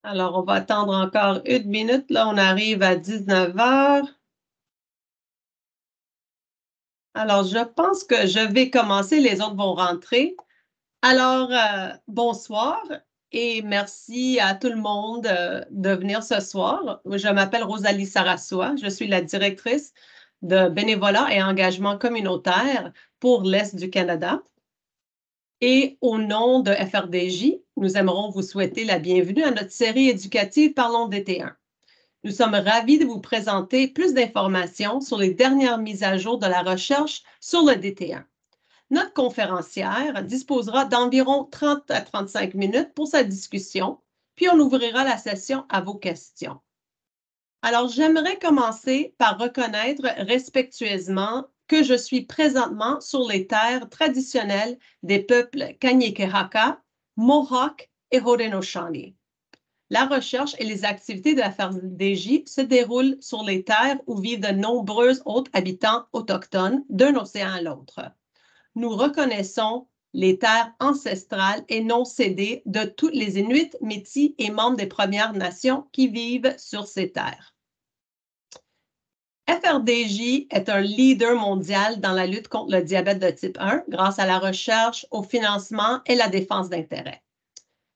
Alors, on va attendre encore une minute. Là, on arrive à 19 heures. Alors, je pense que je vais commencer. Les autres vont rentrer. Alors, bonsoir et merci à tout le monde de venir ce soir. Je m'appelle Rosalie Sarassois. Je suis la directrice de bénévolat et engagement communautaire pour l'Est du Canada. Et au nom de FRDJ, nous aimerons vous souhaiter la bienvenue à notre série éducative Parlons d'été1. Nous sommes ravis de vous présenter plus d'informations sur les dernières mises à jour de la recherche sur le DT1. Notre conférencière disposera d'environ 30 à 35 minutes pour sa discussion, puis on ouvrira la session à vos questions. Alors, j'aimerais commencer par reconnaître respectueusement que je suis présentement sur les terres traditionnelles des peuples Kanien'kehá:ka, Mohawk et Haudenosaunee. La recherche et les activités de la FRDJ se déroulent sur les terres où vivent de nombreux autres habitants autochtones d'un océan à l'autre. Nous reconnaissons les terres ancestrales et non cédées de tous les Inuits, Métis et membres des Premières Nations qui vivent sur ces terres. FRDJ est un leader mondial dans la lutte contre le diabète de type 1 grâce à la recherche, au financement et la défense d'intérêts.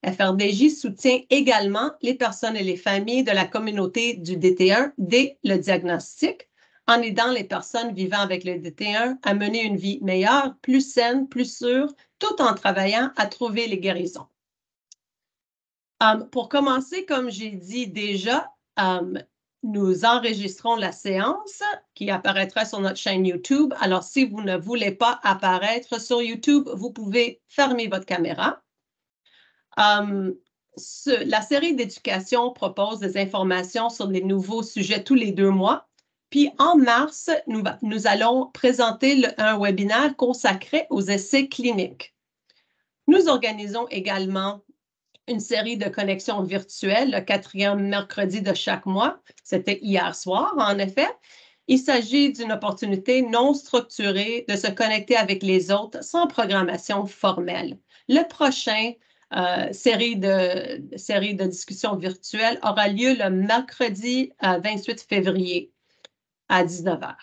FRDJ soutient également les personnes et les familles de la communauté du DT1 dès le diagnostic, en aidant les personnes vivant avec le DT1 à mener une vie meilleure, plus saine, plus sûre, tout en travaillant à trouver les guérisons. Pour commencer, comme j'ai dit déjà, nous enregistrons la séance qui apparaîtra sur notre chaîne YouTube. Alors, si vous ne voulez pas apparaître sur YouTube, vous pouvez fermer votre caméra. La série d'éducation propose des informations sur les nouveaux sujets tous les 2 mois. Puis en mars, nous allons présenter un webinaire consacré aux essais cliniques. Nous organisons également une série de connexions virtuelles le 4e mercredi de chaque mois. C'était hier soir, en effet. Il s'agit d'une opportunité non structurée de se connecter avec les autres sans programmation formelle. Le prochain série de discussions virtuelles aura lieu le mercredi 28 février à 19 h.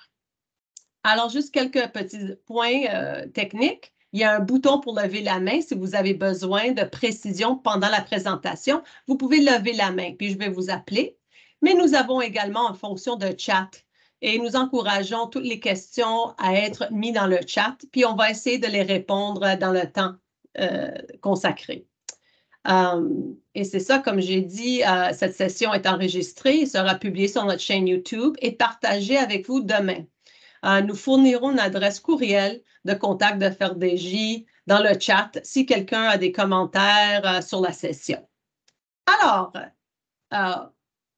Alors, juste quelques petits points techniques. Il y a un bouton pour lever la main si vous avez besoin de précision pendant la présentation. Vous pouvez lever la main, puis je vais vous appeler. Mais nous avons également une fonction de chat et nous encourageons toutes les questions à être mises dans le chat, puis on va essayer de les répondre dans le temps consacré. Et c'est ça, comme j'ai dit, cette session est enregistrée et sera publiée sur notre chaîne YouTube et partagée avec vous demain. Nous fournirons une adresse courriel de contact de FRDJ dans le chat si quelqu'un a des commentaires sur la session. Alors,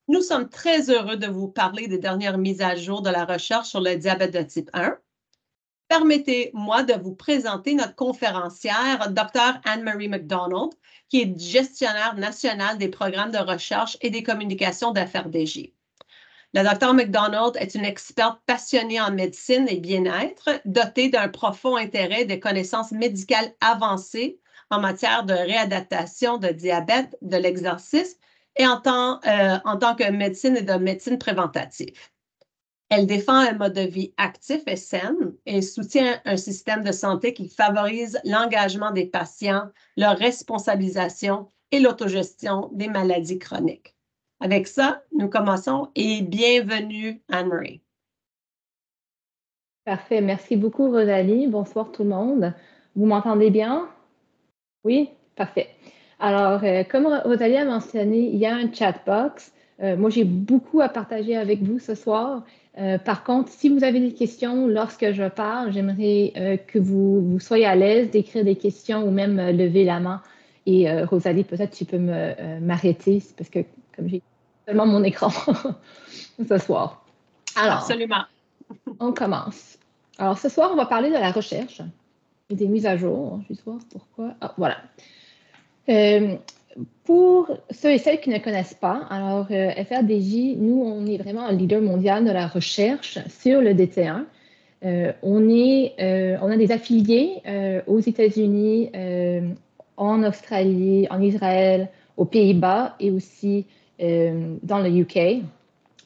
nous sommes très heureux de vous parler des dernières mises à jour de la recherche sur le diabète de type 1. Permettez-moi de vous présenter notre conférencière, Dr. Anne-Marie McDonald, qui est gestionnaire nationale des programmes de recherche et des communications de FRDJ. La Dr. McDonald est une experte passionnée en médecine et bien-être, dotée d'un profond intérêt de connaissances médicales avancées en matière de réadaptation de diabète, de l'exercice et en tant que médecine et de médecine préventative. Elle défend un mode de vie actif et sain et soutient un système de santé qui favorise l'engagement des patients, leur responsabilisation et l'autogestion des maladies chroniques. Avec ça, nous commençons et bienvenue Anne-Marie. Parfait. Merci beaucoup, Rosalie. Bonsoir tout le monde. Vous m'entendez bien? Oui? Parfait. Alors, comme Rosalie a mentionné, il y a un chat box. Moi, j'ai beaucoup à partager avec vous ce soir. Par contre, si vous avez des questions lorsque je parle, j'aimerais que vous soyez à l'aise d'écrire des questions ou même lever la main. Et Rosalie, peut-être tu peux m'arrêter parce que comme j'ai seulement mon écran ce soir. Alors, absolument. On commence. Alors, ce soir, on va parler de la recherche et des mises à jour. Je vais voir pourquoi. Ah, voilà. Pour ceux et celles qui ne connaissent pas, alors FRDJ, nous, on est vraiment un leader mondial de la recherche sur le DT1. On a des affiliés aux États-Unis, en Australie, en Israël, aux Pays-Bas et aussi dans le UK.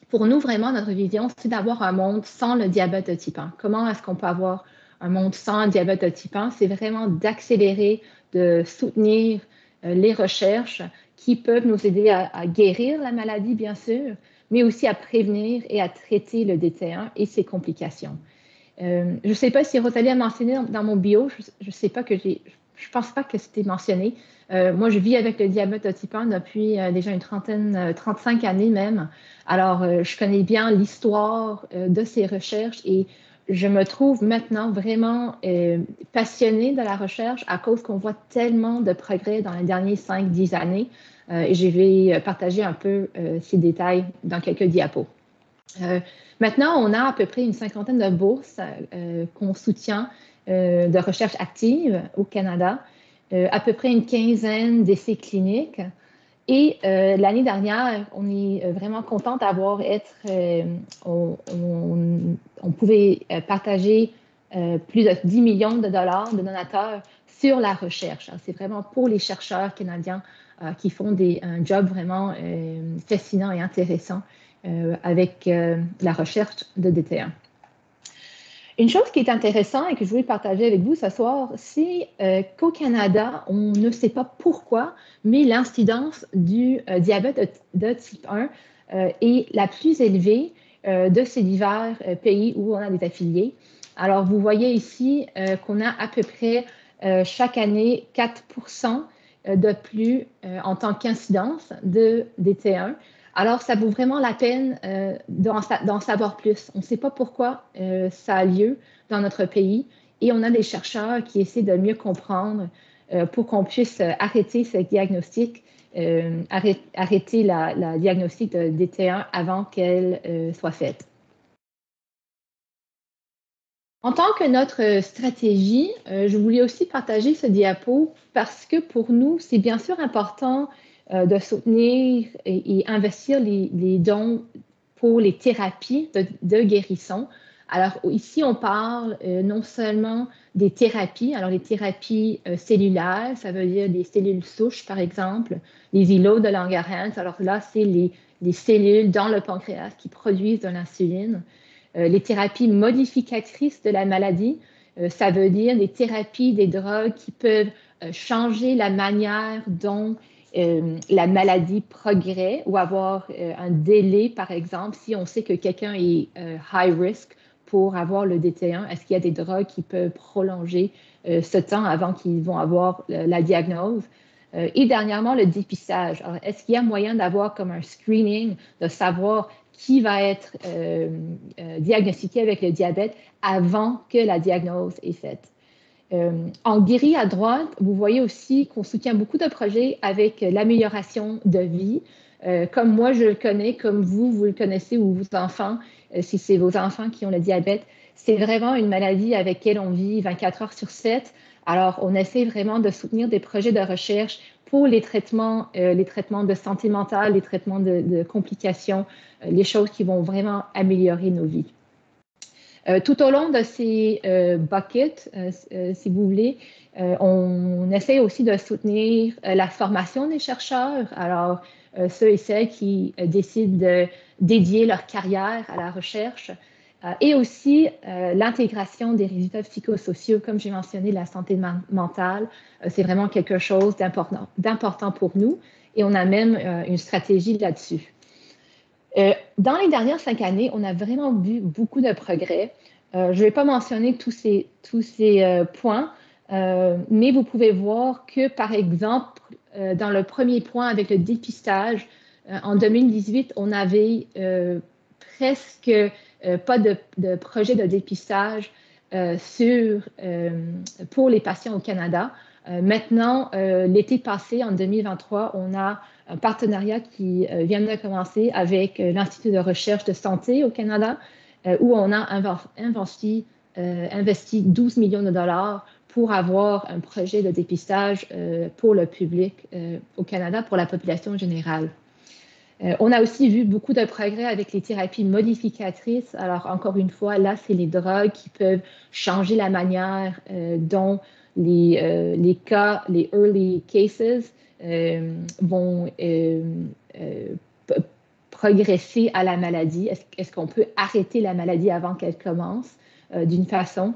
Pour nous, vraiment, notre vision, c'est d'avoir un monde sans le diabète de type 1. Comment est-ce qu'on peut avoir un monde sans le diabète de type 1? C'est vraiment d'accélérer, de soutenir les recherches qui peuvent nous aider à guérir la maladie, bien sûr, mais aussi à prévenir et à traiter le DT1 et ses complications. Je ne sais pas si Rosalie a mentionné dans mon bio, je sais pas que je pense pas que c'était mentionné. Moi, je vis avec le diabète de type 1 depuis déjà une 35 années même. Alors, je connais bien l'histoire de ces recherches et je me trouve maintenant vraiment passionnée de la recherche à cause qu'on voit tellement de progrès dans les dernières 5-10 années. Et je vais partager un peu ces détails dans quelques diapos. Maintenant, on a à peu près une 50aine de bourses qu'on soutient de recherche active au Canada, à peu près une 15aine d'essais cliniques. Et l'année dernière, on est vraiment content d'avoir on pouvait partager plus de 10 millions de dollars de donateurs sur la recherche. C'est vraiment pour les chercheurs canadiens qui font un job vraiment fascinant et intéressant avec la recherche de DT1. Une chose qui est intéressante et que je voulais partager avec vous ce soir, c'est qu'au Canada, on ne sait pas pourquoi, mais l'incidence du diabète de type 1 est la plus élevée de ces divers pays où on a des affiliés. Alors, vous voyez ici qu'on a à peu près chaque année 4% de plus en tant qu'incidence de DT1. Alors, ça vaut vraiment la peine d'en savoir plus. On ne sait pas pourquoi ça a lieu dans notre pays et on a des chercheurs qui essaient de mieux comprendre pour qu'on puisse arrêter ce diagnostic, arrêter la diagnostic de DT1 avant qu'elle soit faite. En tant que notre stratégie, je voulais aussi partager ce diapo parce que pour nous, c'est bien sûr important de soutenir et investir les dons pour les thérapies de guérison. Alors ici, on parle non seulement des thérapies, alors les thérapies cellulaires, ça veut dire des cellules souches par exemple, les îlots de Langerhans, alors là, c'est les cellules dans le pancréas qui produisent de l'insuline. Les thérapies modificatrices de la maladie, ça veut dire des thérapies, des drogues qui peuvent changer la manière dont la maladie progresse ou avoir un délai, par exemple, si on sait que quelqu'un est high risk pour avoir le DT1, est-ce qu'il y a des drogues qui peuvent prolonger ce temps avant qu'ils vont avoir la diagnose? Et dernièrement, le dépistage. Alors, est-ce qu'il y a moyen d'avoir comme un screening, de savoir qui va être diagnostiqué avec le diabète avant que la diagnose est faite? En gris à droite, vous voyez aussi qu'on soutient beaucoup de projets avec l'amélioration de vie. Comme moi, je le connais, comme vous le connaissez, ou vos enfants, si c'est vos enfants qui ont le diabète, c'est vraiment une maladie avec laquelle on vit 24 heures sur 7. Alors, on essaie vraiment de soutenir des projets de recherche pour les traitements de santé mentale, les traitements de complications, les choses qui vont vraiment améliorer nos vies. Tout au long de ces buckets, si vous voulez, on essaie aussi de soutenir la formation des chercheurs. Alors, ceux et celles qui décident de dédier leur carrière à la recherche et aussi l'intégration des résultats psychosociaux, comme j'ai mentionné, la santé mentale, c'est vraiment quelque chose d'important pour nous et on a même une stratégie là-dessus. Dans les dernières 5 années, on a vraiment vu beaucoup de progrès. Je ne vais pas mentionner tous ces points, mais vous pouvez voir que, par exemple, dans le premier point avec le dépistage, en 2018, on avait presque pas de projet de dépistage pour les patients au Canada. Maintenant, l'été passé, en 2023, on a un partenariat qui vient de commencer avec l'Institut de recherche de santé au Canada, où on a investi 12 millions de dollars pour avoir un projet de dépistage pour le public au Canada, pour la population générale. On a aussi vu beaucoup de progrès avec les thérapies modificatrices. Alors, encore une fois, là, c'est les drogues qui peuvent changer la manière dont les cas, les early cases vont progresser à la maladie. Est-ce qu'on peut arrêter la maladie avant qu'elle commence d'une façon?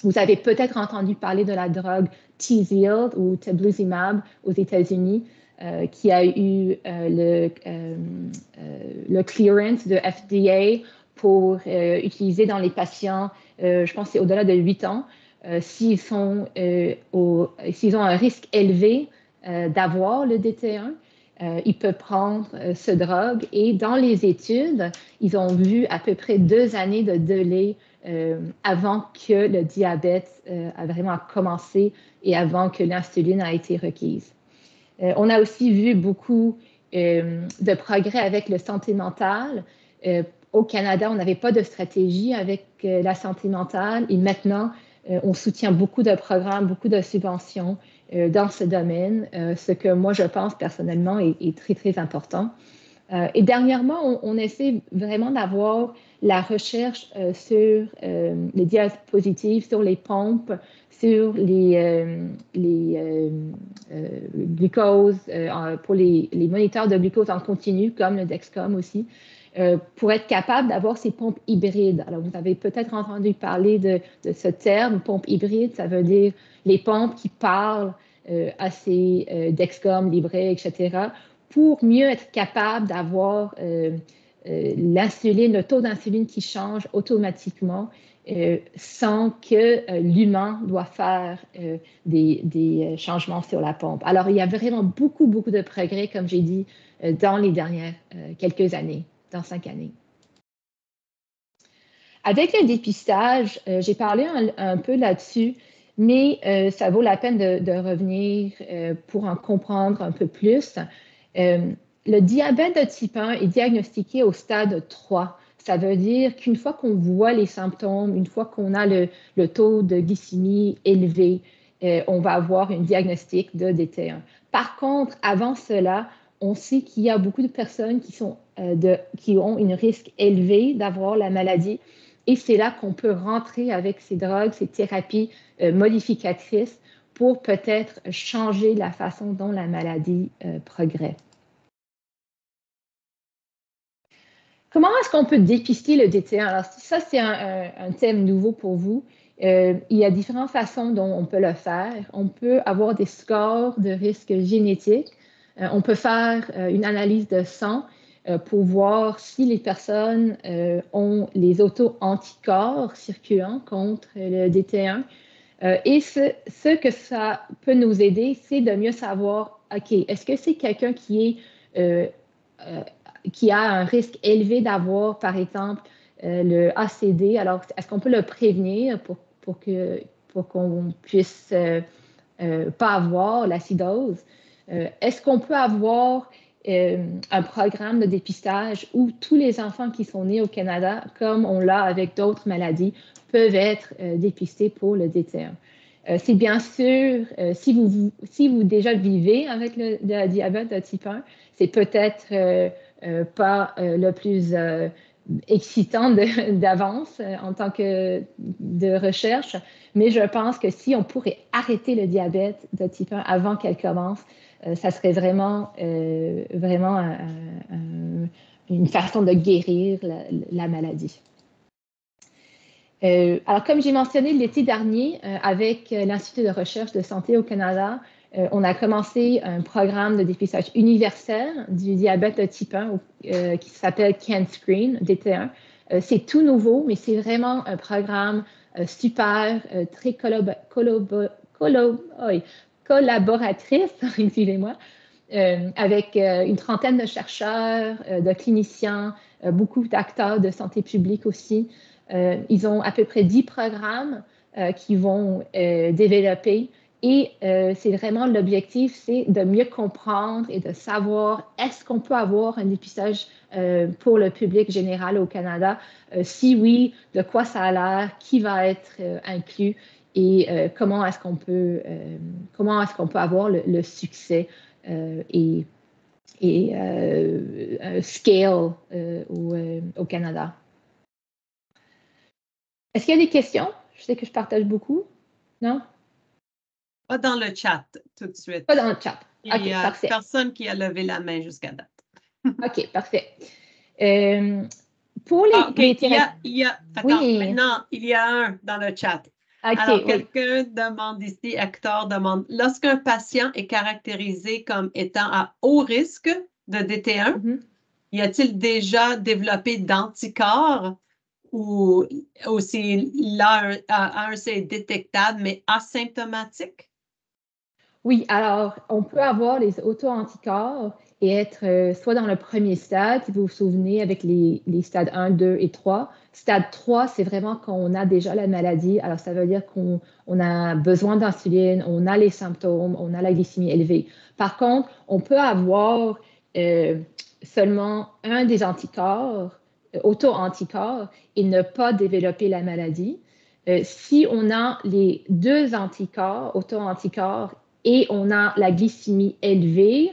Vous avez peut-être entendu parler de la drogue Tzield ou Teplizumab aux États-Unis, qui a eu le clearance de FDA pour utiliser dans les patients, je pense que c'est au-delà de 8 ans, s'ils ont un risque élevé d'avoir le DT1. Ils peuvent prendre ce drogue et dans les études, ils ont vu à peu près 2 années de délai avant que le diabète a vraiment commencé et avant que l'insuline a été requise. On a aussi vu beaucoup de progrès avec la santé mentale. Au Canada, on n'avait pas de stratégie avec la santé mentale et maintenant, on soutient beaucoup de programmes, beaucoup de subventions dans ce domaine, ce que moi, je pense personnellement est très, très important. Et dernièrement, on essaie vraiment d'avoir la recherche sur les diapositives, sur les pompes, sur les glucoses, pour les moniteurs de glucose en continu, comme le Dexcom aussi, pour être capable d'avoir ces pompes hybrides. Alors, vous avez peut-être entendu parler de ce terme, pompe hybride, ça veut dire les pompes qui parlent à ces Dexcom, Libre, etc., pour mieux être capable d'avoir l'insuline, le taux d'insuline qui change automatiquement sans que l'humain doit faire des changements sur la pompe. Alors, il y a vraiment beaucoup, beaucoup de progrès, comme j'ai dit, dans les dernières quelques années, dans 5 années. Avec le dépistage, j'ai parlé un peu là-dessus, mais ça vaut la peine de revenir pour en comprendre un peu plus. Le diabète de type 1 est diagnostiqué au stade 3. Ça veut dire qu'une fois qu'on voit les symptômes, une fois qu'on a le taux de glycémie élevé, on va avoir un diagnostic de DT1. Par contre, avant cela, on sait qu'il y a beaucoup de personnes qui ont un risque élevé d'avoir la maladie. Et c'est là qu'on peut rentrer avec ces drogues, ces thérapies modificatrices pour peut-être changer la façon dont la maladie progresse. Comment est-ce qu'on peut dépister le DT1? Alors, ça, c'est un thème nouveau pour vous. Il y a différentes façons dont on peut le faire. On peut avoir des scores de risque génétique. On peut faire une analyse de sang pour voir si les personnes ont les auto-anticorps circulant contre le DT1. Et ce que ça peut nous aider, c'est de mieux savoir, OK, est-ce que c'est quelqu'un qui a un risque élevé d'avoir, par exemple, le ACD? Alors, est-ce qu'on peut le prévenir pour qu'on puisse pas avoir l'acidose? Est-ce qu'on peut avoir un programme de dépistage où tous les enfants qui sont nés au Canada, comme on l'a avec d'autres maladies, peuvent être dépistés pour le DT1? C'est bien sûr, si vous déjà vivez avec le diabète de type 1, c'est peut-être pas le plus excitant d'avance en tant que de recherche, mais je pense que si on pourrait arrêter le diabète de type 1 avant qu'elle commence, ça serait vraiment une façon de guérir la maladie. Alors, comme j'ai mentionné l'été dernier, avec l'Institut de recherche de santé au Canada, on a commencé un programme de dépistage universel du diabète de type 1 qui s'appelle CanScreen, DT1. C'est tout nouveau, mais c'est vraiment un programme super, très collaboratrice, excusez-moi, avec une trentaine de chercheurs, de cliniciens, beaucoup d'acteurs de santé publique aussi. Ils ont à peu près 10 programmes qu'ils vont développer. Et c'est vraiment l'objectif, c'est de mieux comprendre et de savoir est-ce qu'on peut avoir un dépistage pour le public général au Canada? Si oui, de quoi ça a l'air, qui va être inclus et comment est-ce qu'on peut avoir le succès et scale au Canada. Est-ce qu'il y a des questions? Je sais que je partage beaucoup. Non? Pas dans le chat tout de suite. Pas dans le chat. Il OK, y a parfait. personne qui a levé la main jusqu'à date. OK, parfait. Pour les thérapies... Attends, maintenant, il y a un dans le chat. OK, Alors, quelqu'un demande ici, Hector demande, lorsqu'un patient est caractérisé comme étant à haut risque de DT1, y a-t-il déjà développé d'anticorps ou c'est là, c'est détectable, mais asymptomatique? Oui, alors, on peut avoir les auto-anticorps et être soit dans le premier stade, si vous vous souvenez, avec les stades 1, 2 et 3. Stade 3, c'est vraiment quand on a déjà la maladie. Alors, ça veut dire qu'on a besoin d'insuline, on a les symptômes, on a la glycémie élevée. Par contre, on peut avoir seulement un des anticorps, auto-anticorps, et ne pas développer la maladie. Si on a les deux anticorps, auto-anticorps, et on a la glycémie élevée,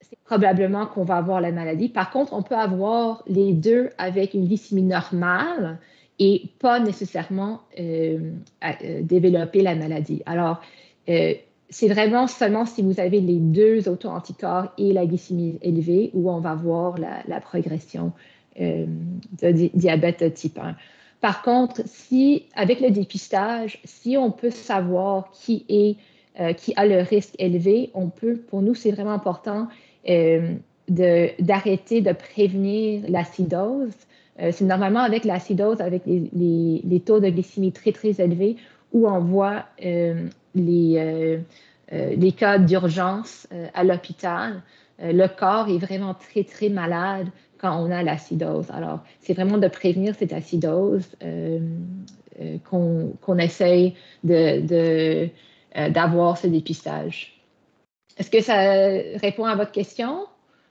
c'est probablement qu'on va avoir la maladie. Par contre, on peut avoir les deux avec une glycémie normale et pas nécessairement développer la maladie. Alors, c'est vraiment seulement si vous avez les deux auto-anticorps et la glycémie élevée où on va voir la progression de diabète type 1. Par contre, si avec le dépistage, si on peut savoir qui a le risque élevé, on peut, pour nous, c'est vraiment important d'arrêter de prévenir l'acidose. C'est normalement avec l'acidose, avec les taux de glycémie très, très élevés, où on voit les cas d'urgence à l'hôpital. Le corps est vraiment très, très malade quand on a l'acidose. Alors, c'est vraiment de prévenir cette acidose qu'on essaye d'avoir ce dépistage. Est-ce que ça répond à votre question?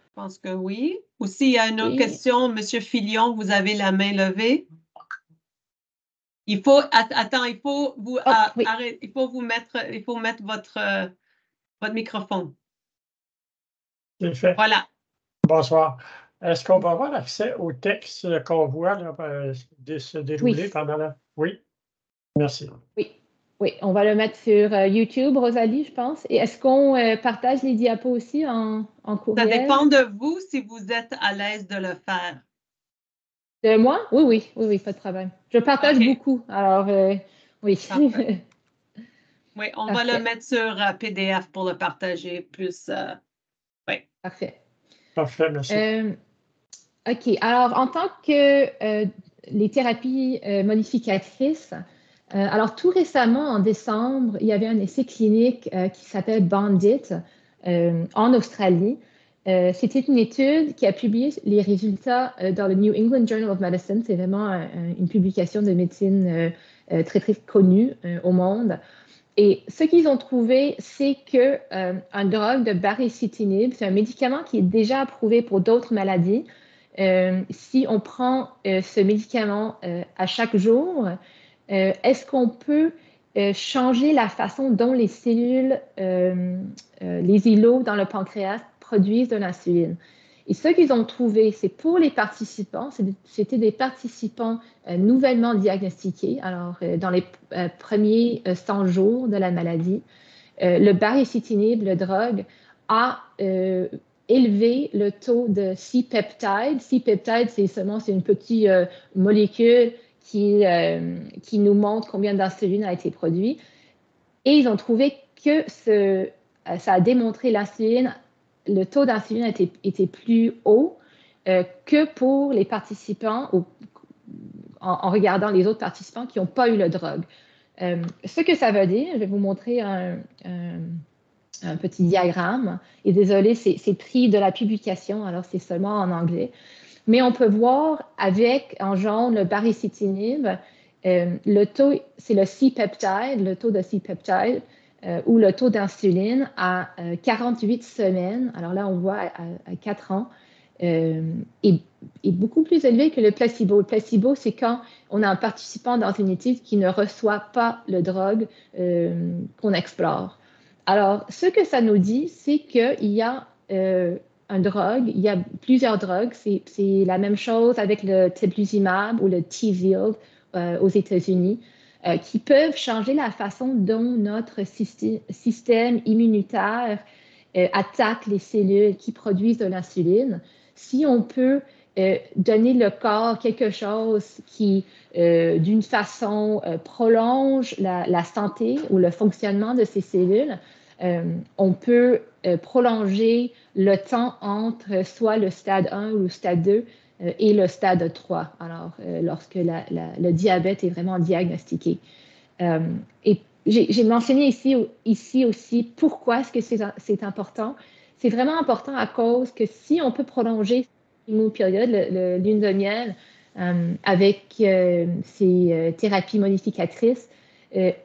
Je pense que oui. Ou s'il y a une autre question, M. Filion, vous avez la main levée. Il faut, attends, il faut vous mettre votre microphone. C'est fait. Voilà. Bonsoir. Est-ce qu'on va avoir accès au texte qu'on voit là, se dérouler pendant la... Oui. Merci. Oui, on va le mettre sur YouTube, Rosalie, je pense. Et est-ce qu'on partage les diapos aussi en courriel? Ça dépend de vous si vous êtes à l'aise de le faire. De moi? Oui, pas de problème. Je partage beaucoup, alors oui. Oui, on va le mettre sur PDF pour le partager plus. Oui. Parfait. Parfait, merci. OK. Alors, en tant que les thérapies modificatrices, alors tout récemment, en décembre, il y avait un essai clinique qui s'appelle Bandit en Australie. C'était une étude qui a publié les résultats dans le New England Journal of Medicine. C'est vraiment une publication de médecine très, très connue au monde. Et ce qu'ils ont trouvé, c'est qu'un drogue de baricitinib, c'est un médicament qui est déjà approuvé pour d'autres maladies. Si on prend ce médicament à chaque jour, est-ce qu'on peut changer la façon dont les cellules, les îlots dans le pancréas produisent de l'insuline? Et ce qu'ils ont trouvé, c'est pour les participants, c'était des participants nouvellement diagnostiqués, alors dans les premiers 100 jours de la maladie, le baricitinib, le drogue, a élevé le taux de C-peptide. C-peptide, c'est une petite molécule qui nous montre combien d'insuline a été produit. Et ils ont trouvé que ça a démontré l'insuline, le taux d'insuline était plus haut que pour les participants, en regardant les autres participants qui n'ont pas eu le drogue. Ce que ça veut dire, je vais vous montrer un petit diagramme. Et désolé, c'est pris de la publication, alors c'est seulement en anglais. Mais on peut voir avec, en jaune, le baricitinib, le taux, c'est le C-peptide, le taux de C-peptide, ou le taux d'insuline à 48 semaines. Alors là, on voit à 4 ans, est beaucoup plus élevé que le placebo. Le placebo, c'est quand on a un participant dans une étude qui ne reçoit pas le drogue qu'on explore. Alors, ce que ça nous dit, c'est qu'il y a un drogue, il y a plusieurs drogues. C'est la même chose avec le teplizumab ou le Tzield aux États-Unis. qui peuvent changer la façon dont notre système immunitaire attaque les cellules qui produisent de l'insuline. Si on peut donner le corps quelque chose qui, d'une façon, prolonge la santé ou le fonctionnement de ces cellules, on peut prolonger le temps entre soit le stade 1 ou le stade 2 et le stade 3, alors lorsque le diabète est vraiment diagnostiqué. Et j'ai mentionné ici aussi pourquoi est-ce que c'est important. C'est vraiment important à cause que si on peut prolonger l'immunopériode, le lune de miel, avec ces thérapies modificatrices,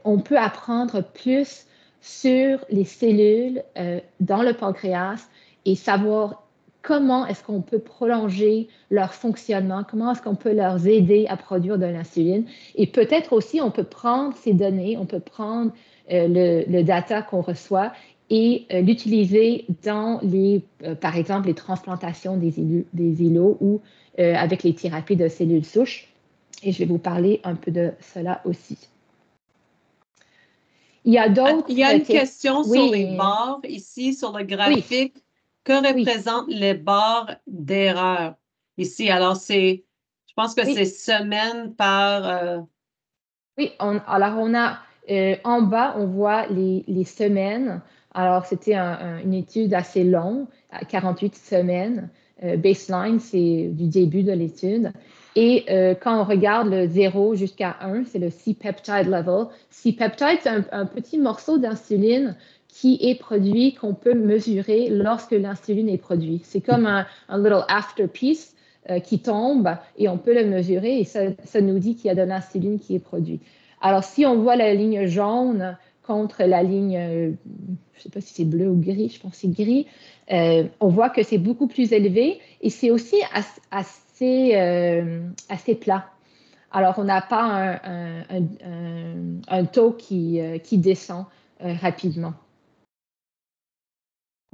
on peut apprendre plus sur les cellules dans le pancréas et savoir comment est-ce qu'on peut prolonger leur fonctionnement, comment est-ce qu'on peut leur aider à produire de l'insuline. Et peut-être aussi, on peut prendre ces données, on peut prendre le data qu'on reçoit et l'utiliser dans par exemple, les transplantations des îlots ou avec les thérapies de cellules souches. Et je vais vous parler un peu de cela aussi. Il y a une question sur les barres ici, sur le graphique. Oui. Que représentent les barres d'erreur ici? Alors, je pense que c'est semaine par... Oui, alors on a en bas, on voit les semaines. Alors, c'était une étude assez longue, 48 semaines. Baseline, c'est du début de l'étude. Et quand on regarde le 0 jusqu'à 1, c'est le C-peptide level. C-peptide, c'est un petit morceau d'insuline qui est produit, qu'on peut mesurer lorsque l'insuline est produite. C'est comme un little afterpiece qui tombe et on peut le mesurer et ça nous dit qu'il y a de l'insuline qui est produite. Alors, si on voit la ligne jaune contre la ligne, je ne sais pas si c'est bleu ou gris, je pense que c'est gris, on voit que c'est beaucoup plus élevé et c'est aussi assez plat. Alors, on n'a pas un taux qui descend rapidement.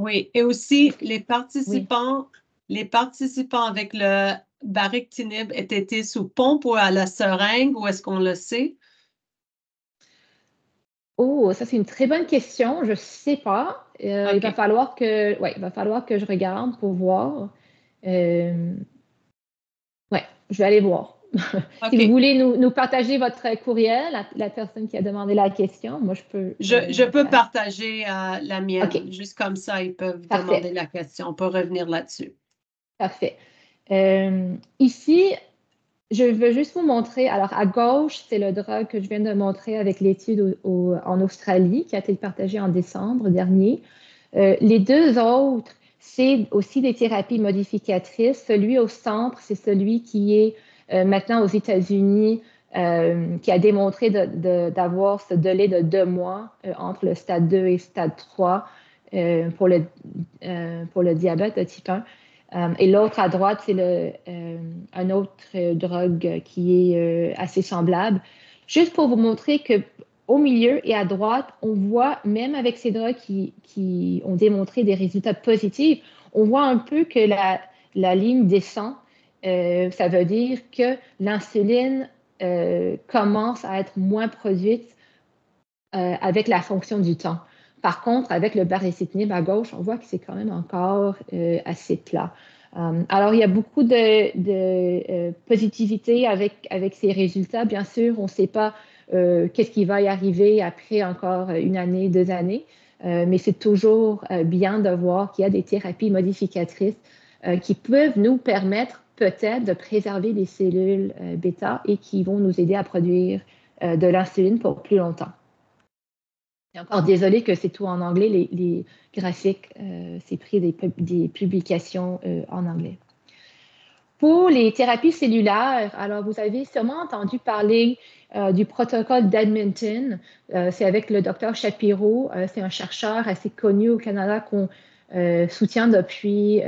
Oui, et aussi les participants avec le baricitinib étaient-ils sous pompe ou à la seringue, ou est-ce qu'on le sait? Oh, ça c'est une très bonne question. Je ne sais pas. Okay. Il va falloir que je regarde pour voir. Je vais aller voir. Okay. Si vous voulez nous partager votre courriel, la personne qui a demandé la question, moi je peux. Je peux partager la mienne. Okay. Juste comme ça, ils peuvent demander la question. On peut revenir là-dessus. Parfait. Ici, je veux juste vous montrer. Alors, à gauche, c'est le drogue que je viens de montrer avec l'étude en Australie qui a été partagée en décembre dernier. Les deux autres, c'est aussi des thérapies modificatrices. Celui au centre, c'est celui qui est maintenant aux États-Unis, qui a démontré d'avoir ce délai de 2 mois entre le stade 2 et stade 3 pour le diabète de type 1. Et l'autre à droite, c'est un autre drogue qui est assez semblable. Juste pour vous montrer qu'au milieu et à droite, on voit, même avec ces drogues qui ont démontré des résultats positifs, on voit un peu que la ligne descend. Ça veut dire que l'insuline commence à être moins produite avec la fonction du temps. Par contre, avec le baricitinib à gauche, on voit que c'est quand même encore assez plat. Alors, il y a beaucoup de positivité avec ces résultats. Bien sûr, on ne sait pas qu'est-ce qui va y arriver après encore 1 année, 2 années, mais c'est toujours bien de voir qu'il y a des thérapies modificatrices qui peuvent nous permettre peut-être de préserver les cellules bêta et qui vont nous aider à produire de l'insuline pour plus longtemps. Et encore désolée que c'est tout en anglais, les graphiques, c'est pris des publications en anglais. Pour les thérapies cellulaires, alors vous avez sûrement entendu parler du protocole d'Edmonton. C'est avec le docteur Shapiro. C'est un chercheur assez connu au Canada qu'on soutient depuis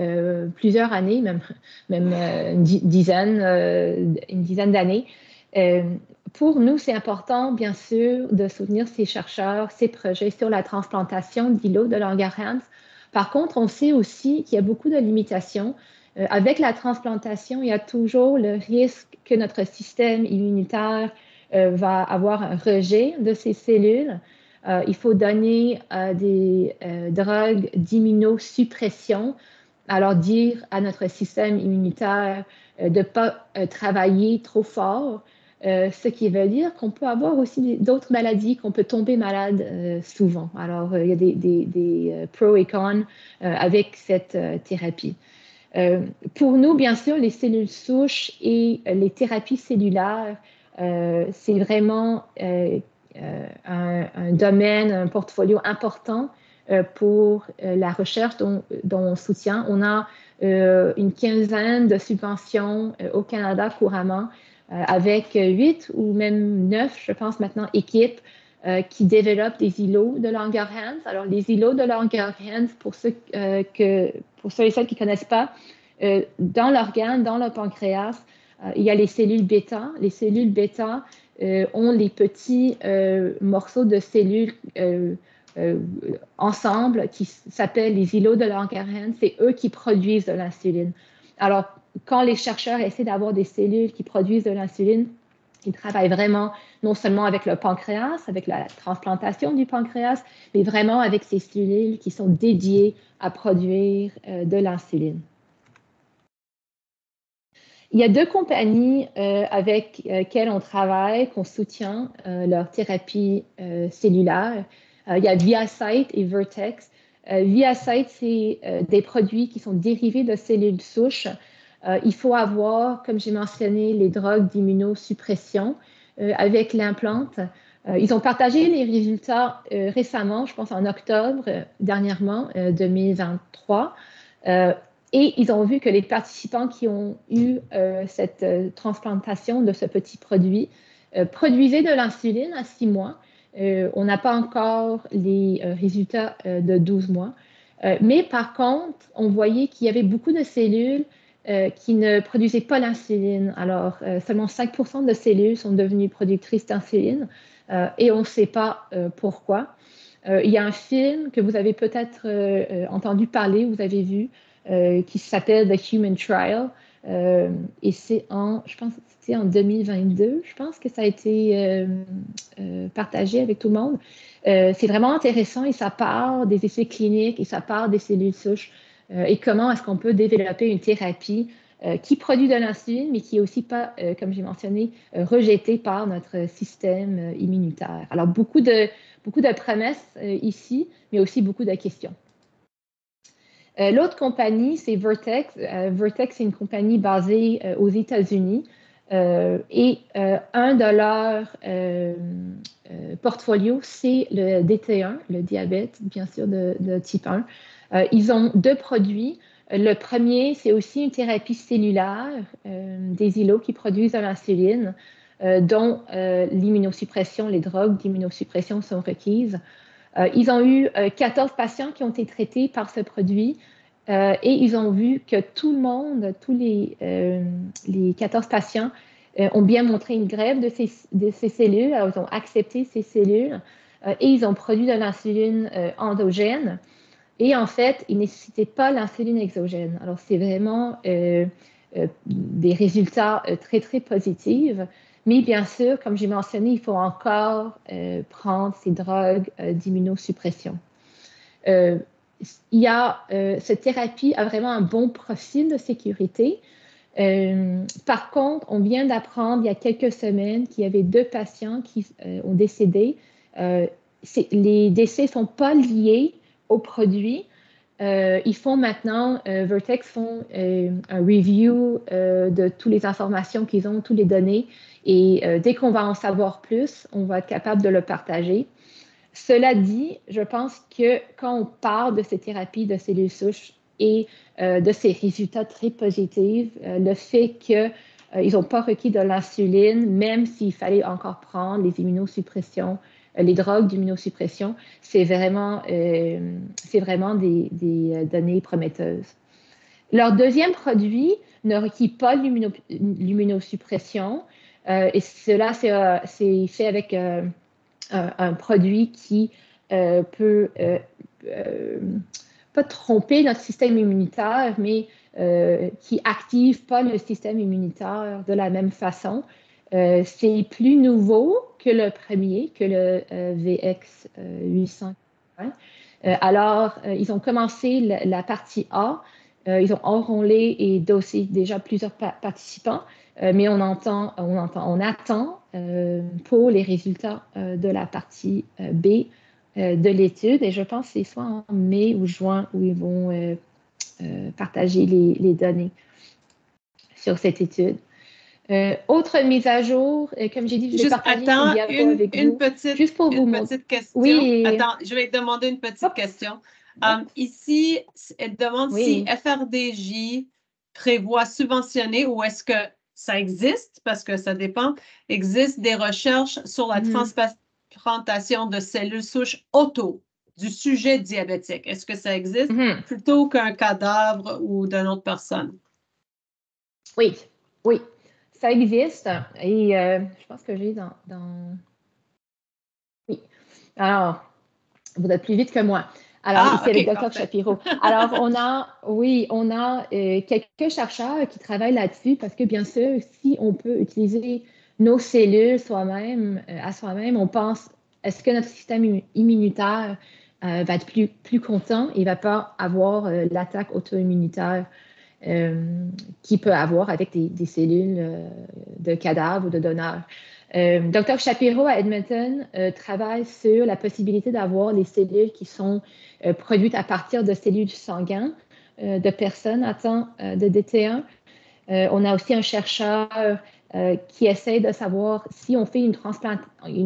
plusieurs années, même une dizaine d'années. Pour nous, c'est important, bien sûr, de soutenir ces chercheurs, ces projets sur la transplantation d'îlots de Langerhans. Par contre, on sait aussi qu'il y a beaucoup de limitations. Avec la transplantation, il y a toujours le risque que notre système immunitaire va avoir un rejet de ces cellules. Il faut donner des drogues d'immunosuppression, alors dire à notre système immunitaire de ne pas travailler trop fort, ce qui veut dire qu'on peut avoir aussi d'autres maladies, qu'on peut tomber malade souvent. Alors, il y a des pros et cons avec cette thérapie. Pour nous, bien sûr, les cellules souches et les thérapies cellulaires, c'est vraiment un domaine, un portfolio important pour la recherche dont on soutient. On a une quinzaine de subventions au Canada couramment, avec 8 ou même 9, je pense maintenant, équipes qui développent des îlots de Langerhans. Alors, les îlots de Langerhans, pour ceux et celles qui ne connaissent pas, dans l'organe, dans le pancréas, il y a les cellules bêta. Les cellules bêta ont les petits morceaux de cellules ensemble qui s'appellent les îlots de Langerhans. C'est eux qui produisent de l'insuline. Alors, quand les chercheurs essaient d'avoir des cellules qui produisent de l'insuline, ils travaillent vraiment non seulement avec le pancréas, avec la transplantation du pancréas, mais vraiment avec ces cellules qui sont dédiées à produire de l'insuline. Il y a 2 compagnies avec lesquelles on travaille, qu'on soutient leur thérapie cellulaire. Il y a ViaCyte et Vertex. ViaCyte, c'est des produits qui sont dérivés de cellules souches. Il faut avoir, comme j'ai mentionné, les drogues d'immunosuppression avec l'implante. Ils ont partagé les résultats récemment, je pense en octobre dernièrement, 2023. Et ils ont vu que les participants qui ont eu cette transplantation de ce petit produit produisaient de l'insuline à 6 mois. On n'a pas encore les résultats de 12 mois. Mais par contre, on voyait qu'il y avait beaucoup de cellules qui ne produisaient pas l'insuline. Alors, seulement 5% de cellules sont devenues productrices d'insuline et on ne sait pas pourquoi. Il y a un film que vous avez peut-être entendu parler, vous avez vu, qui s'appelle The Human Trial. Et c'est je pense que c'était en 2022, je pense que ça a été partagé avec tout le monde. C'est vraiment intéressant et ça part des essais cliniques et ça part des cellules souches et comment est-ce qu'on peut développer une thérapie qui produit de l'insuline, mais qui n'est aussi pas, comme j'ai mentionné, rejetée par notre système immunitaire. Alors, beaucoup de promesses ici, mais aussi beaucoup de questions. L'autre compagnie, c'est Vertex. Vertex, c'est une compagnie basée aux États-Unis et un de leurs portfolios, c'est le DT1, le diabète, bien sûr, de type 1. Ils ont 2 produits. Le premier, c'est aussi une thérapie cellulaire, des îlots qui produisent de l'insuline, dont l'immunosuppression, les drogues d'immunosuppression sont requises. Ils ont eu 14 patients qui ont été traités par ce produit et ils ont vu que tout le monde, tous les 14 patients ont bien montré une grève de ces cellules. Alors, ils ont accepté ces cellules et ils ont produit de l'insuline endogène. Et en fait, ils ne nécessitaient pas l'insuline exogène. Alors, c'est vraiment des résultats très, très positifs. Mais bien sûr, comme j'ai mentionné, il faut encore prendre ces drogues d'immunosuppression. Cette thérapie a vraiment un bon profil de sécurité. Par contre, on vient d'apprendre il y a quelques semaines qu'il y avait 2 patients qui ont décédé. Les décès ne sont pas liés au produit. Ils font maintenant, Vertex font un review de toutes les informations qu'ils ont, toutes les données. Et dès qu'on va en savoir plus, on va être capable de le partager. Cela dit, je pense que quand on parle de ces thérapies de cellules souches et de ces résultats très positifs, le fait qu'ils n'ont pas requis de l'insuline, même s'il fallait encore prendre les immunosuppressions, les drogues d'immunosuppression, c'est vraiment des données prometteuses. Leur deuxième produit ne requiert pas l'immunosuppression et cela, c'est fait avec un produit qui peut pas tromper notre système immunitaire, mais qui active pas le système immunitaire de la même façon. C'est plus nouveau que le premier, que le VX 800. Alors, ils ont commencé la partie A. Ils ont enrôlé et dossé déjà plusieurs participants, mais on attend pour les résultats de la partie B de l'étude. Et je pense que c'est soit en mai ou juin où ils vont partager les données sur cette étude. Autre mise à jour, comme j'ai dit, je vais partager ce diapo avec vous. Juste pour vous montrer. Petite question. Oui. Attends, je vais te demander une petite question. Ici, elle demande si FRDJ prévoit subventionner ou est-ce que ça existe, parce que ça dépend, existe des recherches sur la transplantation de cellules souches auto du sujet diabétique. Est-ce que ça existe plutôt qu'un cadavre ou d'une autre personne? Oui, oui. Ça existe et je pense que j'ai dans... Oui. Alors, vous êtes plus vite que moi. Alors, ici, le docteur Shapiro. Alors, on a quelques chercheurs qui travaillent là-dessus parce que, bien sûr, si on peut utiliser nos cellules à soi-même, on pense, est-ce que notre système immunitaire va être plus content et ne va pas avoir l'attaque auto-immunitaire qu'il peut avoir avec des cellules de cadavres ou de donneurs. Dr Shapiro à Edmonton travaille sur la possibilité d'avoir les cellules qui sont produites à partir de cellules sanguines de personnes atteintes de DT1. On a aussi un chercheur qui essaie de savoir si on fait une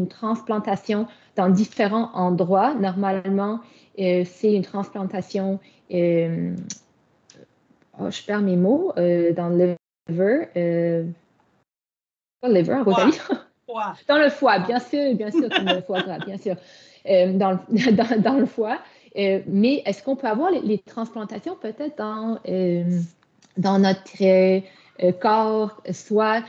transplantation dans différents endroits. Normalement, c'est une transplantation je perds mes mots, dans le liver, pas le liver, Rosalie? Dans le foie, bien sûr, comme le foie gras, bien sûr, dans le foie. Mais est-ce qu'on peut avoir les transplantations peut-être dans notre corps, soit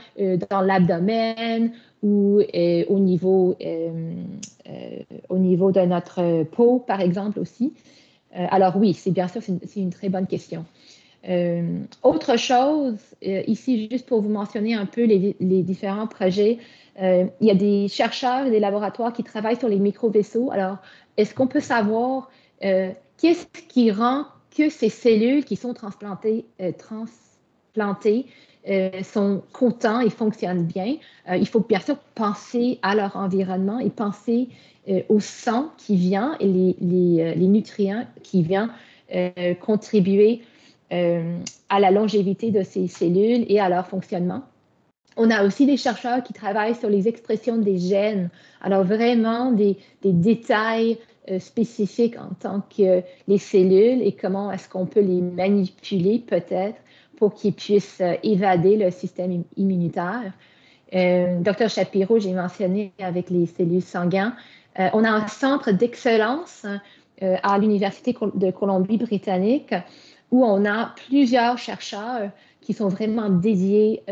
dans l'abdomen ou au niveau de notre peau, par exemple, aussi? Alors oui, c'est bien sûr, c'est une très bonne question. Autre chose, ici, juste pour vous mentionner un peu les différents projets, il y a des chercheurs et des laboratoires qui travaillent sur les micro-vaisseaux. Alors, est-ce qu'on peut savoir qu'est-ce qui rend que ces cellules qui sont transplantées sont contents et fonctionnent bien? Il faut bien sûr penser à leur environnement et penser au sang qui vient et les nutriments qui viennent contribuer à la longévité de ces cellules et à leur fonctionnement. On a aussi des chercheurs qui travaillent sur les expressions des gènes. Alors vraiment des détails spécifiques en tant que les cellules et comment est-ce qu'on peut les manipuler peut-être pour qu'ils puissent évader le système immunitaire. Dr Shapiro, j'ai mentionné avec les cellules sanguines. On a un centre d'excellence à l'Université de Colombie-Britannique où on a plusieurs chercheurs qui sont vraiment dédiés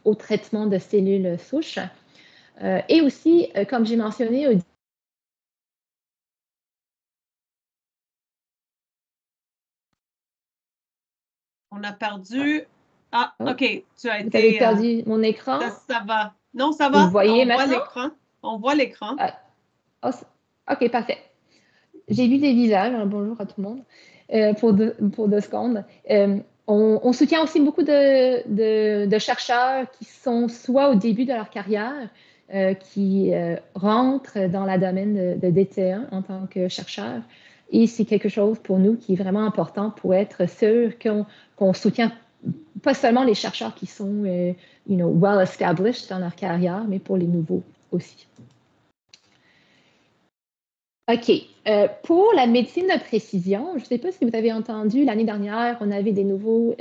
au traitement de cellules souches. Et aussi, comme j'ai mentionné, on a perdu... Ah, OK, tu as été... Vous avez perdu mon écran? Ça va. Non, ça va. Vous voyez maintenant? On voit l'écran. OK, parfait. J'ai vu des visages. Bonjour à tout le monde pour 2 secondes. On soutient aussi beaucoup de chercheurs qui sont soit au début de leur carrière, qui rentrent dans le domaine de DT1 en tant que chercheur. Et c'est quelque chose pour nous qui est vraiment important pour être sûr qu'on soutient pas seulement les chercheurs qui sont well established dans leur carrière, mais pour les nouveaux aussi. OK. Pour la médecine de précision, je ne sais pas si vous avez entendu, l'année dernière, on avait des nouveaux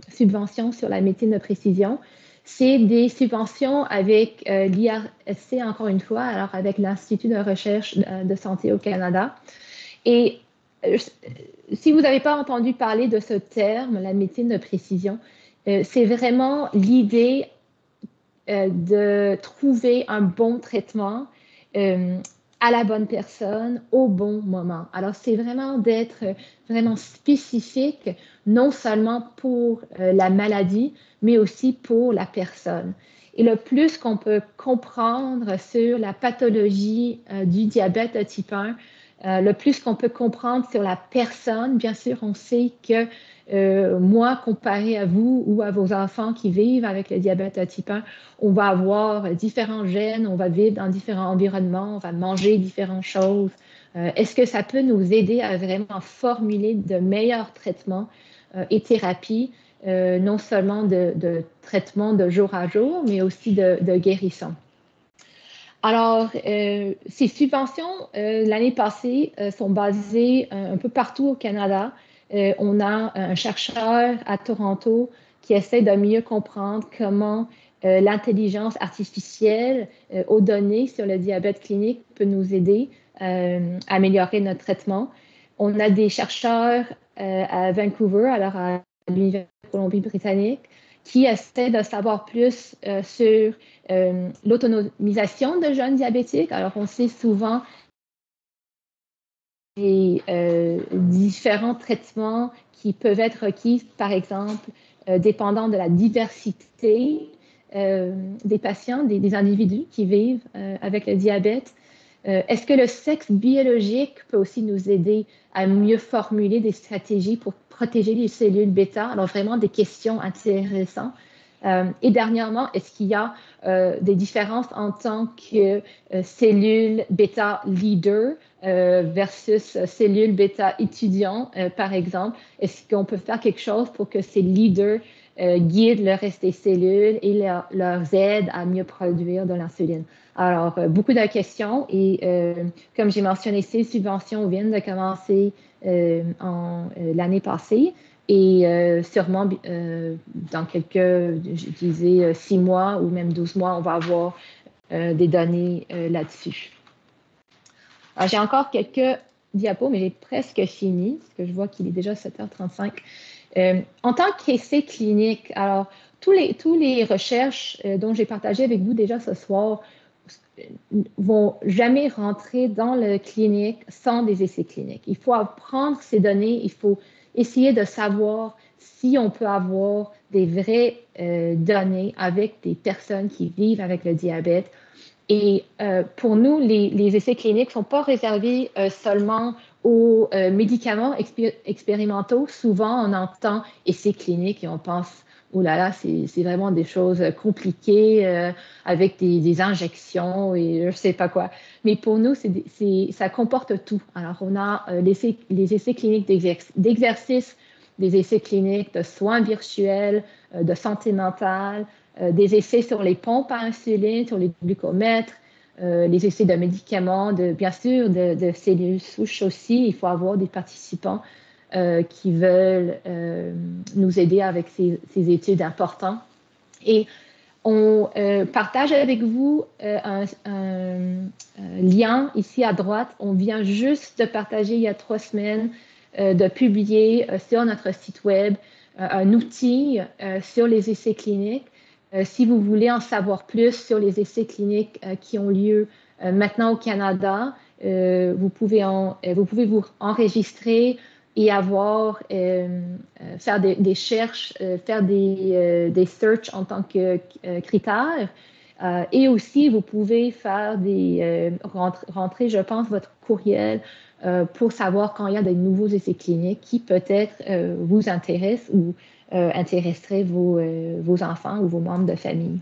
subventions sur la médecine de précision. C'est des subventions avec l'IRSC, encore une fois, alors avec l'Institut de recherche de santé au Canada. Et si vous n'avez pas entendu parler de ce terme, la médecine de précision, c'est vraiment l'idée de trouver un bon traitement à la bonne personne au bon moment. Alors, c'est vraiment d'être vraiment spécifique, non seulement pour la maladie, mais aussi pour la personne. Et le plus qu'on peut comprendre sur la pathologie du diabète de type 1, le plus qu'on peut comprendre sur la personne, bien sûr, on sait que moi, comparé à vous ou à vos enfants qui vivent avec le diabète de type 1, on va avoir différents gènes, on va vivre dans différents environnements, on va manger différentes choses. Est-ce que ça peut nous aider à vraiment formuler de meilleurs traitements et thérapies, non seulement de traitement de jour à jour, mais aussi de guérison? Alors, ces subventions, l'année passée, sont basées un peu partout au Canada. On a un chercheur à Toronto qui essaie de mieux comprendre comment l'intelligence artificielle aux données sur le diabète clinique peut nous aider à améliorer notre traitement. On a des chercheurs à Vancouver, alors à l'Université de Colombie-Britannique, qui essaient de savoir plus sur l'autonomisation de jeunes diabétiques. Alors, on sait souvent des différents traitements qui peuvent être requis, par exemple, dépendant de la diversité des patients, des individus qui vivent avec le diabète. Est-ce que le sexe biologique peut aussi nous aider à mieux formuler des stratégies pour protéger les cellules bêta? Alors, vraiment des questions intéressantes. Et dernièrement, est-ce qu'il y a des différences en tant que cellules bêta leader versus cellules bêta étudiants, par exemple? Est-ce qu'on peut faire quelque chose pour que ces leaders guident le reste des cellules et leur aident à mieux produire de l'insuline? Alors, beaucoup de questions et comme j'ai mentionné, ces subventions viennent de commencer l'année passée et sûrement dans quelques, je disais, 6 mois ou même 12 mois, on va avoir des données là-dessus. Alors, j'ai encore quelques diapos, mais j'ai presque fini parce que je vois qu'il est déjà 7h35. En tant qu'essai clinique, alors, tous les recherches dont j'ai partagé avec vous déjà ce soir vont jamais rentrer dans le clinique sans des essais cliniques. Il faut prendre ces données, il faut essayer de savoir si on peut avoir des vraies données avec des personnes qui vivent avec le diabète. Et pour nous, les essais cliniques ne sont pas réservés seulement aux médicaments expérimentaux. Souvent, on entend essais cliniques et on pense oh là là, c'est vraiment des choses compliquées avec des injections et je ne sais pas quoi. Mais pour nous, ça comporte tout. Alors, on a les essais cliniques d'exercice, des essais cliniques de soins virtuels, de santé mentale, des essais sur les pompes à insuline, sur les glucomètres, les essais de médicaments, bien sûr, de cellules souches aussi. Il faut avoir des participants qui veulent nous aider avec ces études importantes. Et on partage avec vous un lien ici à droite. On vient juste de partager il y a 3 semaines, de publier sur notre site web un outil sur les essais cliniques. Si vous voulez en savoir plus sur les essais cliniques qui ont lieu maintenant au Canada, vous pouvez vous enregistrer et avoir, faire des recherches, faire des searches en tant que critères. Et aussi, vous pouvez faire rentrer, je pense, votre courriel pour savoir quand il y a des nouveaux essais cliniques qui peut-être vous intéressent ou intéresseraient vos enfants ou vos membres de famille.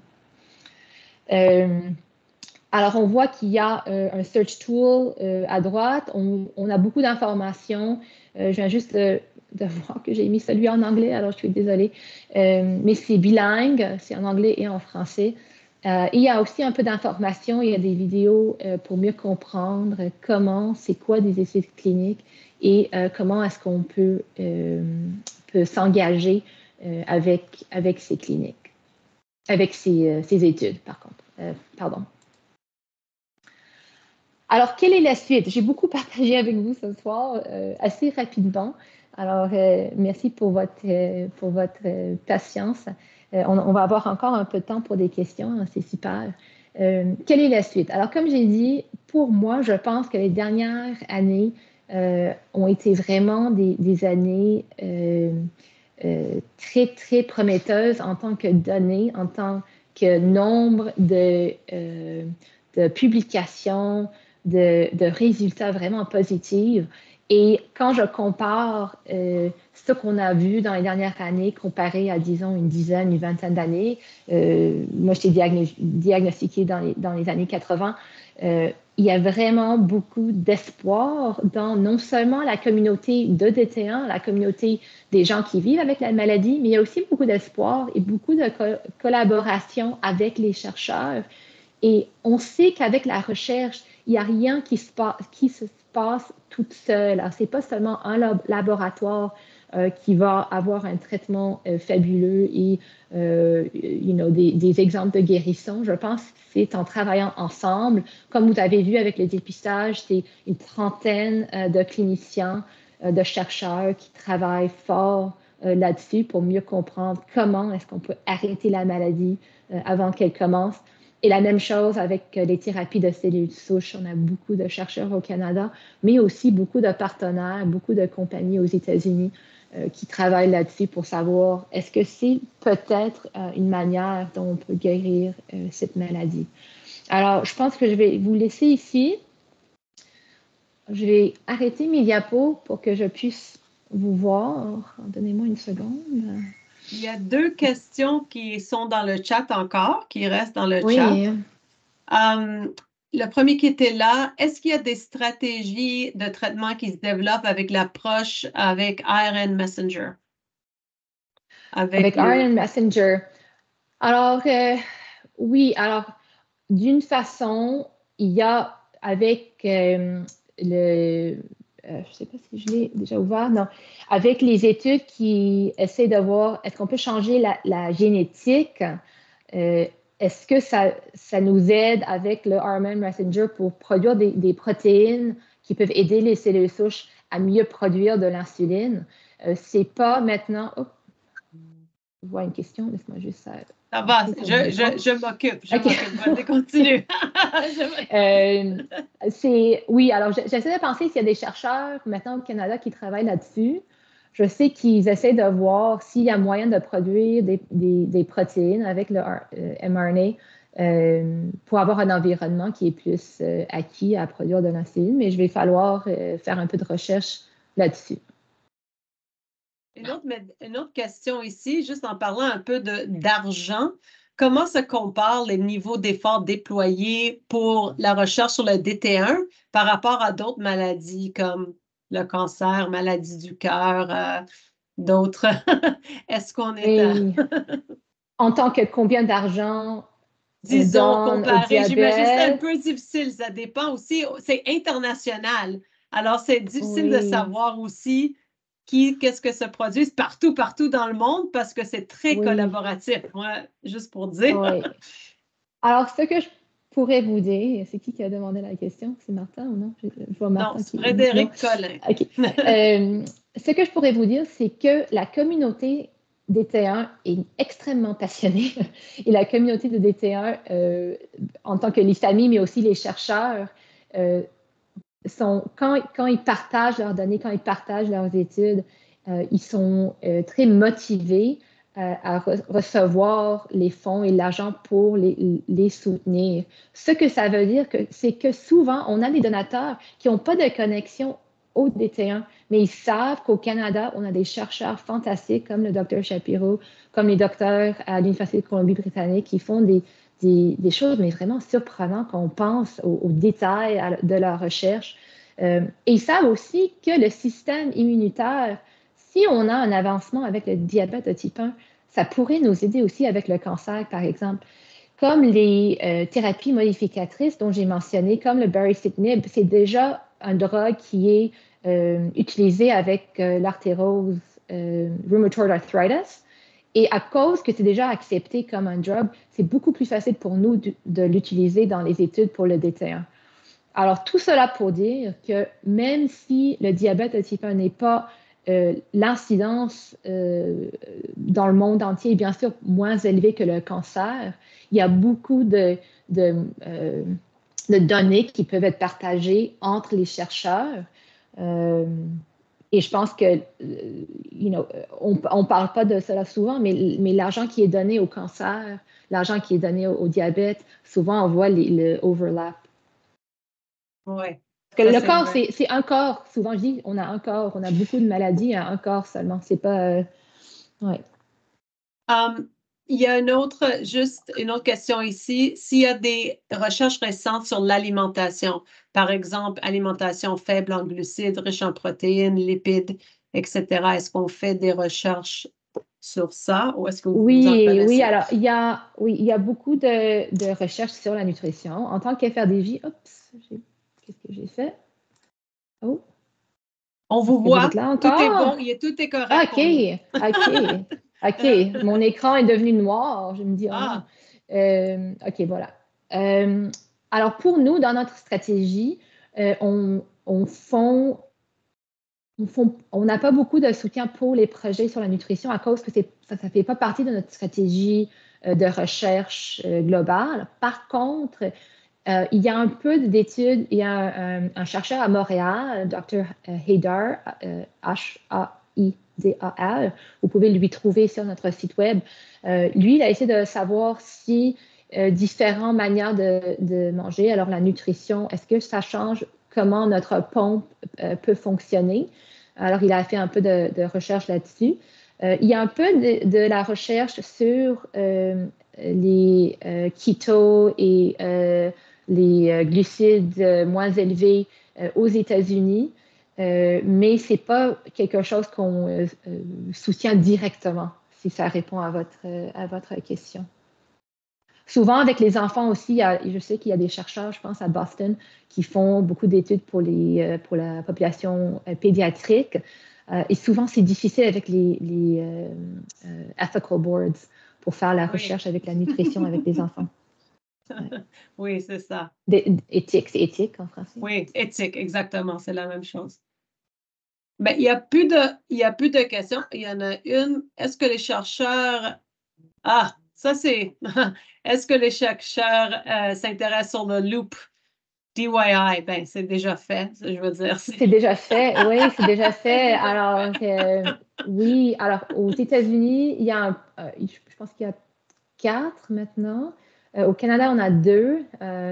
Alors, on voit qu'il y a un search tool à droite. On a beaucoup d'informations. Je viens juste de voir que j'ai mis celui en anglais, alors je suis désolée. Mais c'est bilingue, c'est en anglais et en français. Il y a aussi un peu d'informations. Il y a des vidéos pour mieux comprendre c'est quoi des essais cliniques et comment est-ce qu'on peut s'engager avec ces cliniques, avec ces études, par contre. Pardon. Alors, quelle est la suite? J'ai beaucoup partagé avec vous ce soir, assez rapidement. Alors, merci pour votre patience. On va avoir encore un peu de temps pour des questions, hein, c'est super. Quelle est la suite? Alors, comme j'ai dit, pour moi, je pense que les dernières années ont été vraiment des années très, très prometteuses en tant que données, en tant nombre de publications, de résultats vraiment positifs. Et quand je compare ce qu'on a vu dans les dernières années comparé à, disons, une dizaine, une vingtaine d'années, moi, j'étais diagnostiquée dans les années 80, il y a vraiment beaucoup d'espoir dans non seulement la communauté de DT1, la communauté des gens qui vivent avec la maladie, mais il y a aussi beaucoup d'espoir et beaucoup de collaboration avec les chercheurs. Et on sait qu'avec la recherche, il n'y a rien qui se passe toute seule. Ce n'est pas seulement un laboratoire qui va avoir un traitement fabuleux et des exemples de guérison. Je pense que c'est en travaillant ensemble. Comme vous avez vu avec le dépistage, c'est une trentaine de cliniciens, de chercheurs qui travaillent fort là-dessus pour mieux comprendre comment est-ce qu'on peut arrêter la maladie avant qu'elle commence. Et la même chose avec les thérapies de cellules souches. On a beaucoup de chercheurs au Canada, mais aussi beaucoup de partenaires, beaucoup de compagnies aux États-Unis qui travaillent là-dessus pour savoir est-ce que c'est peut-être une manière dont on peut guérir cette maladie. Alors, je pense que je vais vous laisser ici. Je vais arrêter mes diapos pour que je puisse vous voir. Donnez-moi une seconde. Il y a 2 questions qui sont dans le chat encore, qui restent dans le oui. chat. Le premier qui était là, est-ce qu'il y a des stratégies de traitement qui se développent avec l'approche avec RNA Messenger? Avec RNA Messenger. Alors, oui, alors, d'une façon, il y a avec je ne sais pas si je l'ai déjà ouvert, non, avec les études qui essaient de voir est-ce qu'on peut changer la génétique, est-ce que ça nous aide avec le RNA Messenger pour produire des protéines qui peuvent aider les cellules souches à mieux produire de l'insuline? C'est pas maintenant... Oh, je vois une question, laisse-moi juste ça. Ça va, je m'occupe. Vas-y, continue. Oui, alors j'essaie de penser s'il y a des chercheurs maintenant au Canada qui travaillent là-dessus. Je sais qu'ils essaient de voir s'il y a moyen de produire des protéines avec le mRNA pour avoir un environnement qui est plus acquis à produire de l'insuline, mais je vais falloir faire un peu de recherche là-dessus. Une autre question ici, juste en parlant un peu d'argent, comment se comparent les niveaux d'efforts déployés pour la recherche sur le DT1 par rapport à d'autres maladies comme le cancer, maladie du cœur, d'autres? Est-ce qu'on est en tant que combien d'argent disons, comparé, j'imagine que c'est un diabète. peu difficile, ça dépend aussi, c'est international. Alors, c'est difficile de savoir aussi qu'est-ce que se produit partout dans le monde parce que c'est très collaboratif, juste pour dire. Oui. Alors, ce que je pourrais vous dire, c'est qui a demandé la question? C'est Martin ou non? Je vois Martin. Non, c'est Frédéric Collin. OK. Ce que je pourrais vous dire, c'est que la communauté DT1 est extrêmement passionnée et la communauté de DT1, en tant que les familles, mais aussi les chercheurs, quand ils partagent leurs données, quand ils partagent leurs études, ils sont très motivés à recevoir les fonds et l'argent pour les soutenir. Ce que ça veut dire, c'est que souvent, on a des donateurs qui n'ont pas de connexion au DT1, mais ils savent qu'au Canada, on a des chercheurs fantastiques comme le Dr Shapiro, comme les docteurs à l'Université de Colombie-Britannique qui font des choses, mais vraiment surprenantes quand on pense aux détails de leur recherche. Et ils savent aussi que le système immunitaire, si on a un avancement avec le diabète de type 1, ça pourrait nous aider aussi avec le cancer, par exemple. Comme les thérapies modificatrices dont j'ai mentionné, comme le baricitinib, c'est déjà un drogue qui est utilisé avec l'arthrose rheumatoid arthritis. Et à cause que c'est déjà accepté comme un drug, c'est beaucoup plus facile pour nous de l'utiliser dans les études pour le DT1. Alors, tout cela pour dire que même si le diabète de type 1 n'est pas l'incidence dans le monde entier est bien sûr moins élevée que le cancer, il y a beaucoup de données qui peuvent être partagées entre les chercheurs. Et je pense que, on ne parle pas de cela souvent, mais l'argent qui est donné au cancer, l'argent qui est donné au diabète, souvent on voit le overlap. Oui. Parce que le corps, c'est un corps. Souvent, je dis, on a un corps, on a beaucoup de maladies à un corps seulement. C'est pas... ouais. Il y a une autre question ici. S'il y a des recherches récentes sur l'alimentation, par exemple, alimentation faible en glucides, riche en protéines, lipides, etc., est-ce qu'on fait des recherches sur ça ou est-ce que vous en connaissez? Oui, alors, il y a beaucoup de recherches sur la nutrition. En tant qu'FRDJ, qu'est-ce que j'ai fait? Oh. On vous voit, là tout est encore? bon, tout est correct. OK. Mon écran est devenu noir. Je me dis, oh non. OK, voilà. Alors, pour nous, dans notre stratégie, on n'a pas beaucoup de soutien pour les projets sur la nutrition à cause que ça ne fait pas partie de notre stratégie de recherche globale. Par contre, il y a un peu d'études. Il y a un chercheur à Montréal, Dr. Haidar, Haidar. Vous pouvez lui trouver sur notre site web. Lui, il a essayé de savoir si différentes manières de manger, alors la nutrition, est-ce que ça change comment notre pompe peut fonctionner? Alors, il a fait un peu de recherche là-dessus. Il y a un peu de la recherche sur les keto et les glucides moins élevés aux États-Unis, mais ce n'est pas quelque chose qu'on soutient directement, si ça répond à votre question. Souvent, avec les enfants aussi, je sais qu'il y a des chercheurs, je pense à Boston, qui font beaucoup d'études pour la population pédiatrique. Et souvent, c'est difficile avec les ethical boards pour faire la recherche avec la nutrition avec les enfants. Oui, c'est ça. Éthique, c'est éthique en français. Oui, éthique, exactement, c'est la même chose. Ben, il y a plus de questions. Il y en a une. Est-ce que les chercheurs... Ah, ça c'est... Est-ce que les chercheurs s'intéressent sur le loop DYI? Ben, c'est déjà fait, je veux dire. C'est déjà fait, oui, c'est déjà fait. Alors, oui, alors aux États-Unis, il y a, je pense qu'il y a 4 maintenant. Au Canada, on a 2.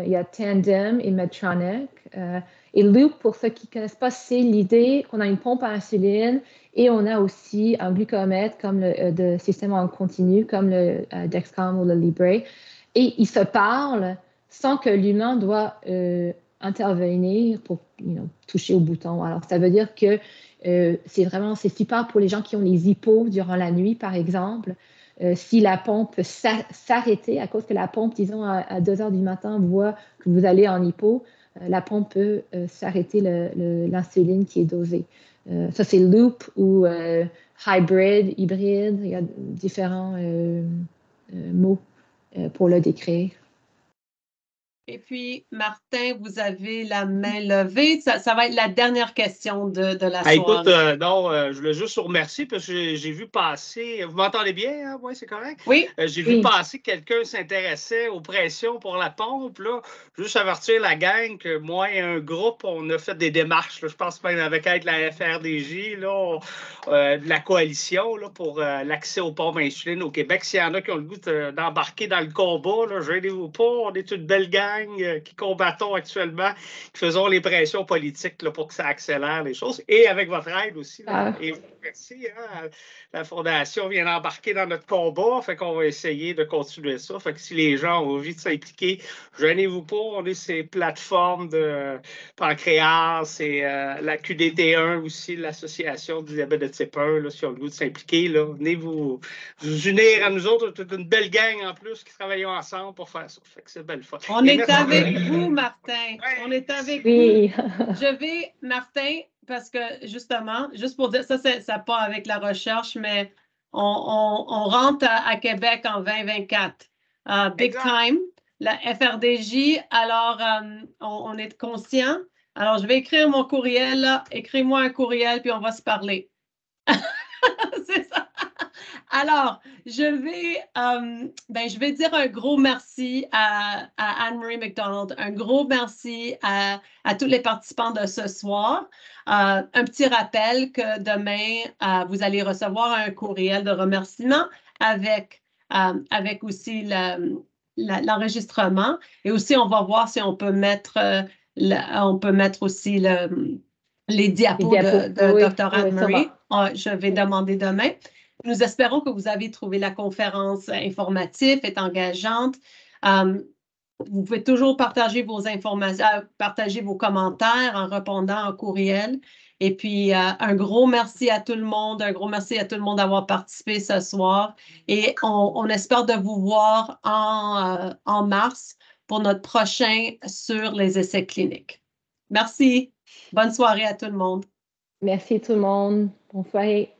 Il y a Tandem et Medtronic. Et Loop, pour ceux qui ne connaissent pas, c'est l'idée qu'on a une pompe à insuline et on a aussi un glucomètre comme de système en continu, comme le Dexcom ou le Libre. Et ils se parlent sans que l'humain doit intervenir pour toucher au bouton. Alors, ça veut dire que c'est super pour les gens qui ont les hippos durant la nuit, par exemple. Si la pompe peut s'arrêter à cause que la pompe, disons, à 2 heures du matin, voit que vous allez en hypo, la pompe peut s'arrêter l'insuline qui est dosée. Ça, c'est loop ou hybride. Il y a différents mots pour le décrire. Et puis, Martin, vous avez la main levée. Ça va être la dernière question de la soirée. Écoute, je voulais juste vous remercier parce que j'ai vu passer. Vous m'entendez bien? Hein? Oui, c'est correct? Oui. J'ai vu passer quelqu'un s'intéressait aux pressions pour la pompe. Là. Juste avertir la gang que moi et un groupe, on a fait des démarches. Là. Je pense même avec la FRDJ, là, de la coalition là, pour l'accès aux pompes insuline au Québec. S'il y en a qui ont le goût d'embarquer dans le combat, gênez-vous pas. On est une belle gang qui combattons actuellement, qui faisons les pressions politiques là, pour que ça accélère les choses. Et avec votre aide aussi. Là. Et merci. Hein, la Fondation vient d'embarquer dans notre combat. Fait qu'on va essayer de continuer ça. Fait que si les gens ont envie de s'impliquer, gênez-vous pas. On est ces plateformes de pancréas et la QDT1 aussi, l'Association du diabète de type 1, là, si on a le goût de s'impliquer. Venez vous unir à nous autres. C'est une belle gang en plus qui travaillons ensemble pour faire ça. Fait que c'est belle fun. On est avec vous, Martin. On est avec vous. Je vais, Martin, parce que justement, juste pour dire, ça n'a pas avec la recherche, mais on rentre à Québec en 2024. Big time, la FRDJ. Alors, on est conscient. Alors, je vais écrire mon courriel. Là. Écris-moi un courriel, puis on va se parler. C'est ça. Alors, je vais dire un gros merci à Anne-Marie McDonald, un gros merci à tous les participants de ce soir. Un petit rappel que demain, vous allez recevoir un courriel de remerciement avec aussi l'enregistrement. Et aussi, on va voir si on peut mettre, aussi les diapos de Dr. Anne-Marie. Je vais demander demain. Nous espérons que vous avez trouvé la conférence informative et engageante. Vous pouvez toujours partager vos informations, partager vos commentaires en répondant en courriel. Et puis, un gros merci à tout le monde, un gros merci à tout le monde d'avoir participé ce soir. Et on espère de vous voir en mars pour notre prochain sur les essais cliniques. Merci. Bonne soirée à tout le monde. Merci tout le monde. Bonne soirée.